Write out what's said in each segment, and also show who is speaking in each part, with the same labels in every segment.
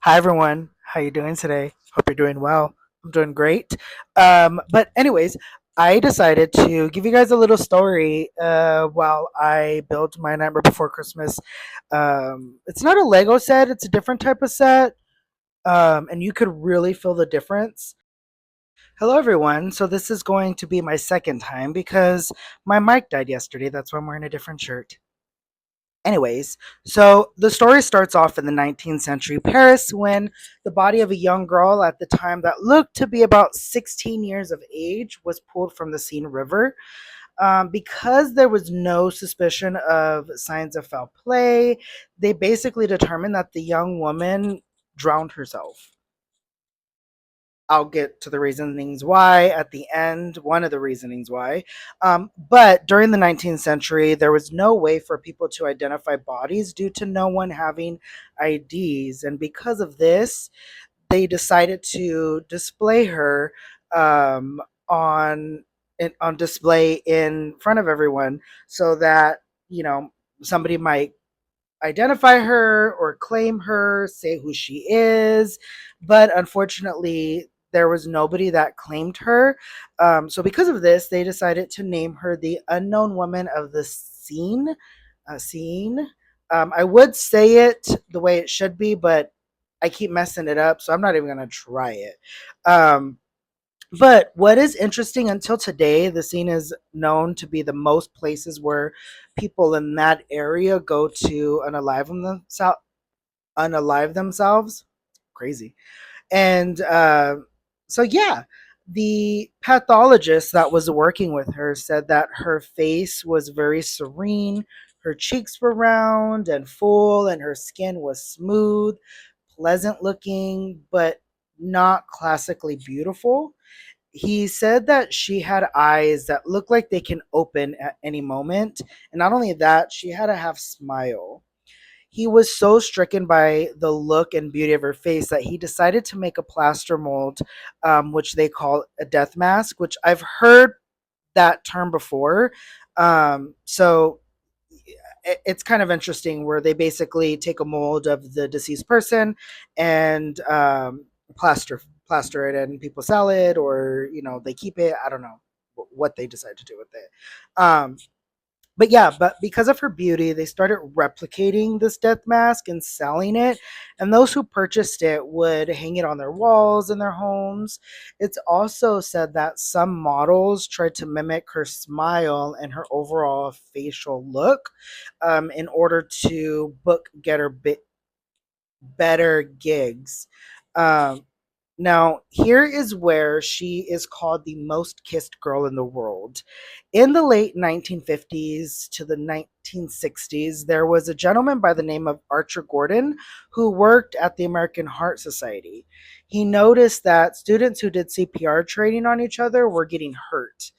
Speaker 1: Hi everyone, how you doing today? Hope you're doing well. I'm doing great. But anyways, I decided to give you guys a little story while I built my Nightmare Before Christmas. It's not a Lego set; it's a different type of set, and you could really feel the difference. Hello everyone. So this is going to be my second time because my mic died yesterday. That's why I'm wearing a different shirt. Anyways, so the story starts off in the 19th century Paris when the body of a young girl at the time that looked to be about 16 years of age was pulled from the Seine River. Because there was no suspicion of signs of foul play, they basically determined that the young woman drowned herself. I'll get to the reasonings why at the end, one of the reasonings why. But during the 19th century, there was no way for people to identify bodies due to no one having IDs. And because of this, they decided to display her um, on on display in front of everyone so that, you know, somebody might identify her or claim her, say who she is. But unfortunately, there was nobody that claimed her. So, because of this, they decided to name her the Unknown Woman of the Scene. Scene. I would say it the way it should be, but I keep messing it up, so I'm not even going to try it. Um, but what is interesting until today, the scene is known to be the most places where people in that area go to unalive themselves. Crazy. And so, yeah, the pathologist that was working with her said that her face was very serene, her cheeks were round and full, and her skin was smooth, pleasant looking, but not classically beautiful. He said that she had eyes that looked like they can open at any moment. And not only that, she had a half smile. He was so stricken by the look and beauty of her face that he decided to make a plaster mold, which they call a death mask, which I've heard that term before. So it's kind of interesting where they basically take a mold of the deceased person and plaster it, and people sell it, or they keep it. I don't know what they decide to do with it. But yeah, but because of her beauty, they started replicating this death mask and selling it. And those who purchased it would hang it on their walls in their homes. It's also said that some models tried to mimic her smile and her overall facial look in order to book get her better gigs. Um, Now, here is where she is called the most kissed girl in the world. In the late 1950s to the 1960s, there was a gentleman by the name of Archer Gordon who worked at the American Heart Society. He noticed that students who did CPR training on each other were getting hurt.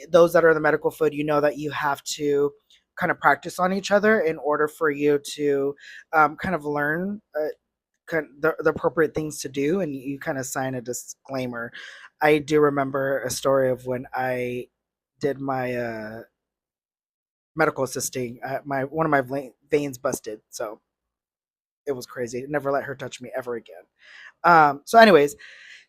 Speaker 1: Those that are in the medical field, you know that you have to kind of practice on each other in order for you to kind of learn the appropriate things to do, and you kind of sign a disclaimer. I do remember a story of when I did my medical assisting. My one of my veins busted, so it was crazy. Never let her touch me ever again. So, anyways,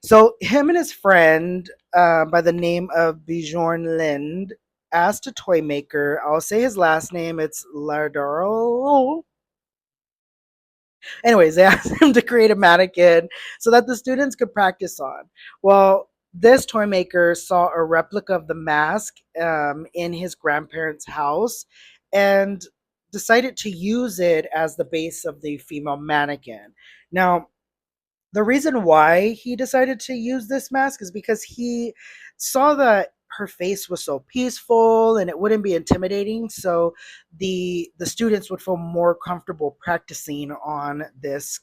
Speaker 1: so him and his friend by the name of Bjorn Lind asked a toy maker. I'll say his last name. It's Lardaro. Anyways, they asked him to create a mannequin so that the students could practice on. Well, this toy maker saw a replica of the mask in his grandparents' house and decided to use it as the base of the female mannequin. Now, the reason why he decided to use this mask is because he saw that her face was so peaceful and it wouldn't be intimidating, so the students would feel more comfortable practicing on this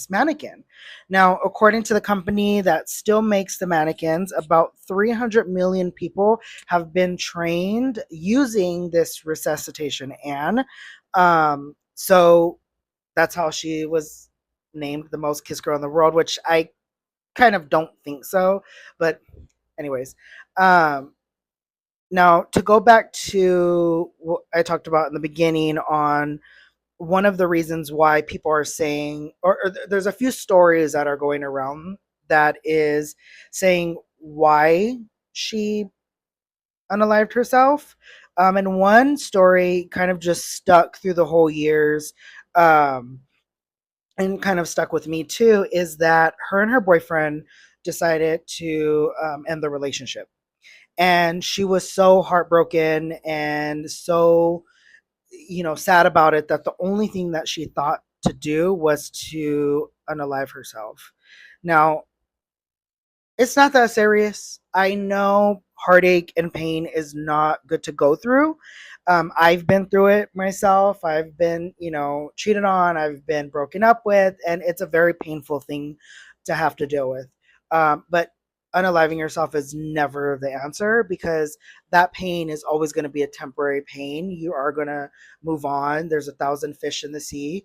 Speaker 1: mannequin. Now, according to the company that still makes the mannequins, about 300 million people have been trained using this resuscitation Anne. So that's how she was named the most kissed girl in the world, which I kind of don't think so. But anyways, um, now to go back to what I talked about in the beginning on one of the reasons why people are saying, there's a few stories that are going around that is saying why she unalived herself. And one story kind of just stuck through the whole years, um, and kind of stuck with me too, is that her and her boyfriend decided to end the relationship. And she was so heartbroken and so, sad about it, that the only thing that she thought to do was to unalive herself. Now, it's not that serious. I know heartache and pain is not good to go through. I've been through it myself. I've been, cheated on. I've been broken up with, and it's a very painful thing to have to deal with. But unaliving yourself is never the answer, because that pain is always going to be a temporary pain. You are going to move on. There's a thousand fish in the sea,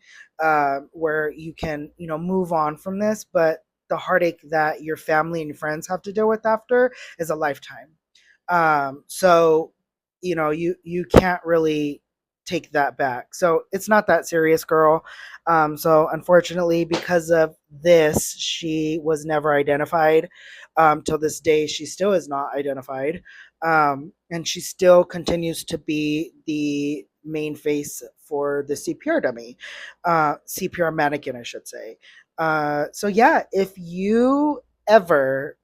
Speaker 1: where you can, move on from this, but the heartache that your family and friends have to deal with after is a lifetime. So you can't really take that back. So it's not that serious, girl. So unfortunately, because of this, she was never identified. Till this day, she still is not identified, and she still continues to be the main face for the CPR dummy, CPR mannequin, I should say. So yeah, if you ever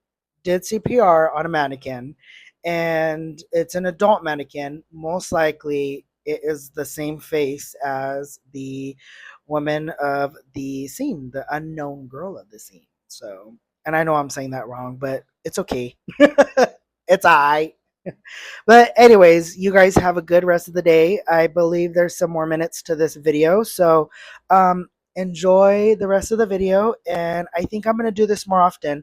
Speaker 1: did CPR on a mannequin and it's an adult mannequin, most likely it is the same face as the woman of the scene, the unknown girl of the scene. So, and I know I'm saying that wrong, but it's okay. It's I. But anyways, you guys have a good rest of the day. I believe there's some more minutes to this video, so enjoy the rest of the video. And I think I'm gonna do this more often.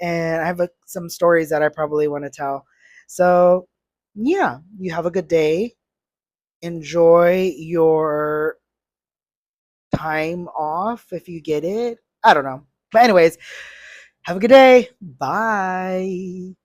Speaker 1: And I have some stories that I probably want to tell. So yeah, you have a good day. Enjoy your time off if you get it. I don't know, but anyways, have a good day. Bye.